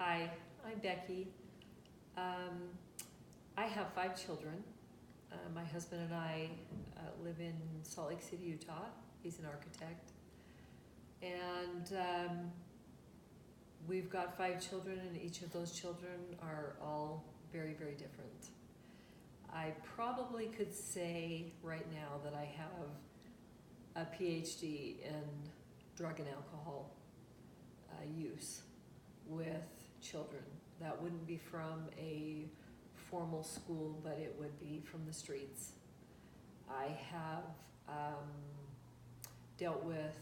Hi, I'm Becky. I have 5 children. My husband and I live in Salt Lake City, Utah. He's an architect. And we've got 5 children, and each of those children are all very, very different. I probably could say right now that I have a PhD in drug and alcohol use with children. That wouldn't be from a formal school, but it would be from the streets. I have dealt with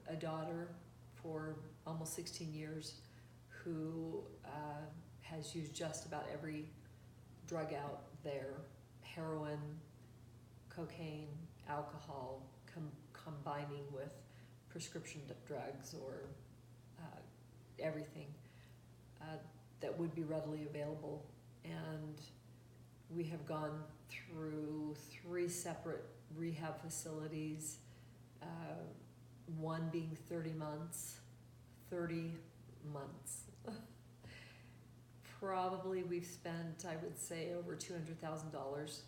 a daughter for almost 16 years who has used just about every drug out there: heroin, cocaine, alcohol, combining with prescription drugs or everything that would be readily available. And we have gone through 3 separate rehab facilities, one being 30 months. Probably we've spent, I would say, over $200,000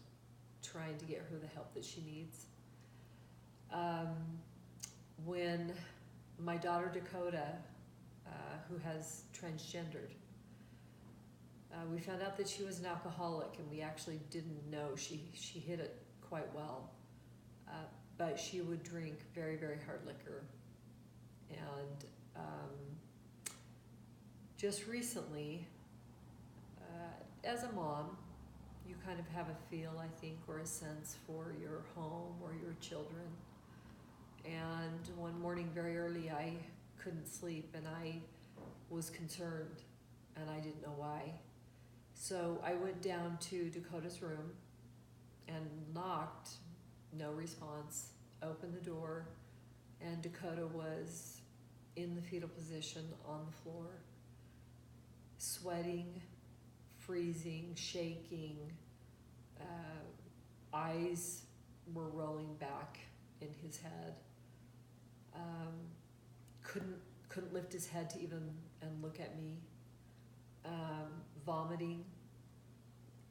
trying to get her the help that she needs. When my daughter Dakota, who has transgendered, we found out that she was an alcoholic, and we actually didn't know. She hid it quite well, but she would drink very, very hard liquor. And just recently, as a mom, you kind of have a feel, I think, or a sense for your home or your children. And one morning very early, I couldn't sleep, and I was concerned, and I didn't know why. So I went down to Dakota's room and knocked, no response, opened the door, and Dakota was in the fetal position on the floor, sweating, freezing, shaking, eyes were rolling back in his head, couldn't lift his head to even and look at me, vomiting.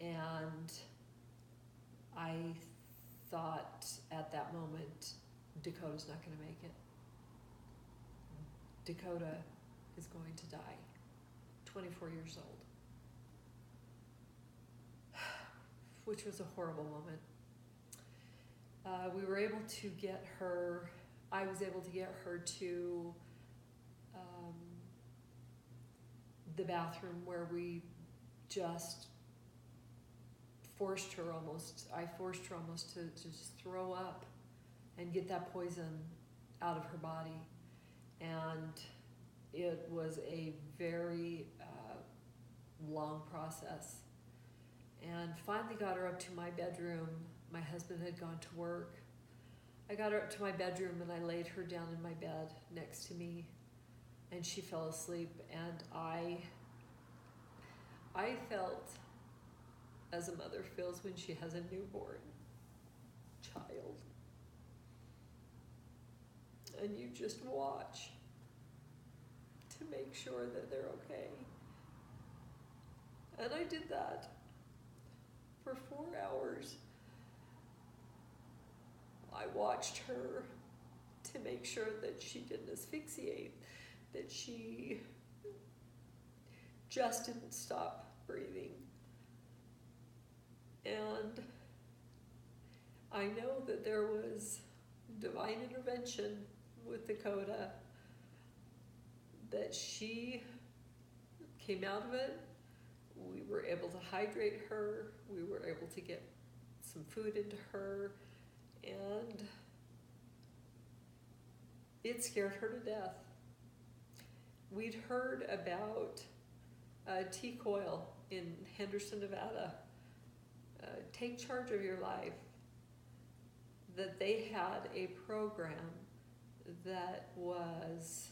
And I thought at that moment, Dakota's not going to make it. Dakota is going to die, 24 years old, which was a horrible moment. We were able to get her, I was able to get her to the bathroom, where we just forced her almost to just throw up and get that poison out of her body. And it was a very long process. And finally got her up to my bedroom. My husband had gone to work. I got her up to my bedroom, and I laid her down in my bed next to me, and she fell asleep. And I felt, as a mother feels when she has a newborn child, and you just watch to make sure that they're okay. And I did that for 4 hours. I watched her to make sure that she didn't asphyxiate, that she just didn't stop breathing. And I know that there was divine intervention with Dakota, that she came out of it. We were able to hydrate her. We were able to get some food into her, and it scared her to death. We'd heard about TCOYL in Henderson, Nevada, Take Charge of Your Life, that they had a program that was,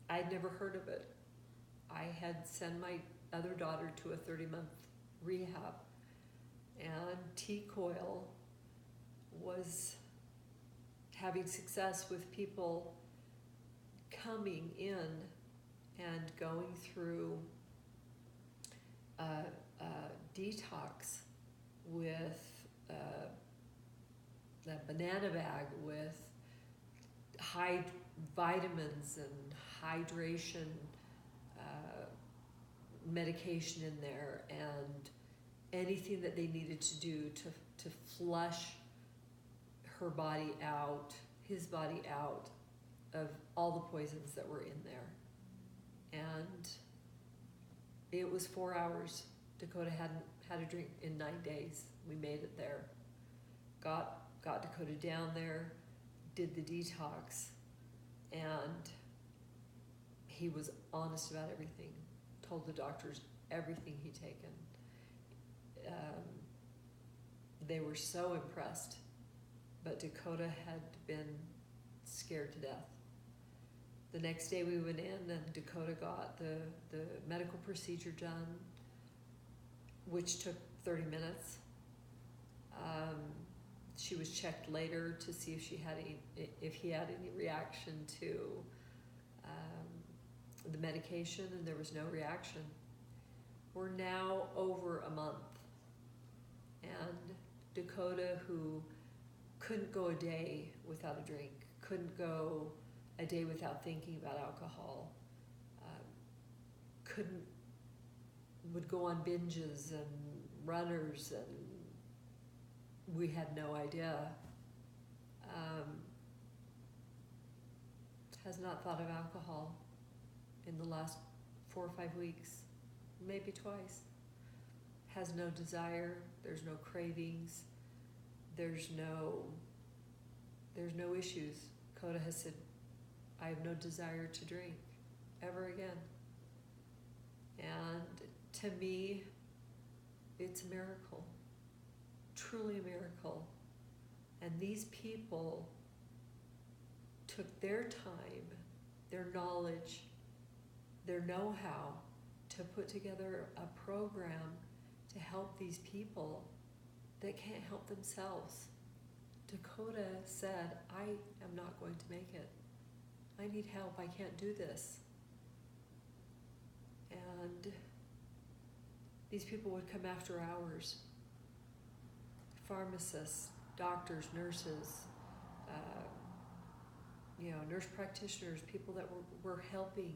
I'd never heard of it. I had sent my other daughter to a 30-month rehab, and TCOYL was having success with people coming in and going through a detox with that banana bag with high vitamins and hydration medication in there, and anything that they needed to do to flush her body out, his body out of all the poisons that were in there. And it was 4 hours. Dakota hadn't had a drink in 9 days. We made it there. Got Dakota down there, did the detox, and he was honest about everything. Told the doctors everything he'd taken. They were so impressed, but Dakota had been scared to death. The next day we went in and Dakota got the medical procedure done, which took 30 minutes. She was checked later to see if he had any reaction to the medication, and there was no reaction. We're now over a month, and Dakota, who couldn't go a day without a drink, couldn't go a day without thinking about alcohol, would go on binges and runners, and we had no idea, has not thought of alcohol in the last 4 or 5 weeks, maybe twice. Has no desire, there's no cravings, there's no issues. Coda has said, I have no desire to drink ever again. And to me, it's a miracle, truly a miracle. And these people took their time, their knowledge, their know-how to put together a program to help these people that can't help themselves. Dakota said, I am not going to make it. I need help, I can't do this. And these people would come after hours. Pharmacists, doctors, nurses, nurse practitioners, people that were helping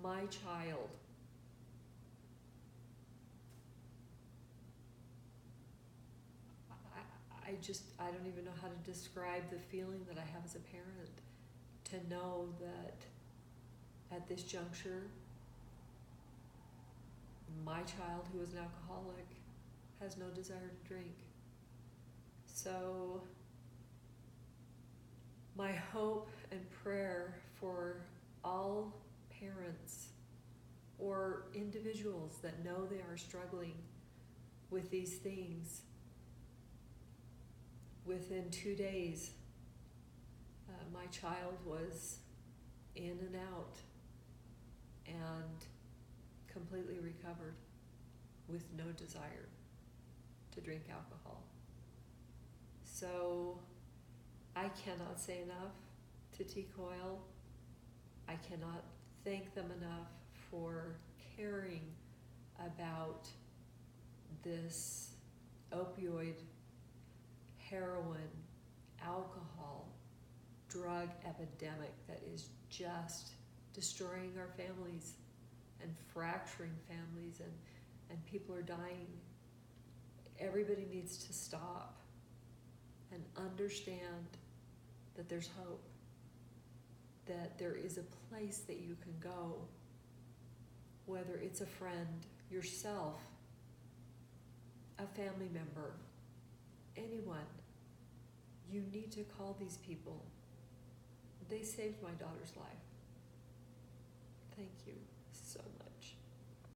my child. I don't even know how to describe the feeling that I have as a parent, to know that at this juncture, my child, who is an alcoholic, has no desire to drink. So my hope and prayer for all parents or individuals that know they are struggling with these things, within 2 days, my child was in and out and completely recovered with no desire to drink alcohol. So I cannot say enough to TCOYL. I cannot thank them enough for caring about this opioid, heroin, alcohol, drug epidemic that is just destroying our families and fracturing families, and people are dying. Everybody needs to stop and understand that there's hope, that there is a place that you can go, whether it's a friend, yourself, a family member, anyone. You need to call these people. They saved my daughter's life. Thank you.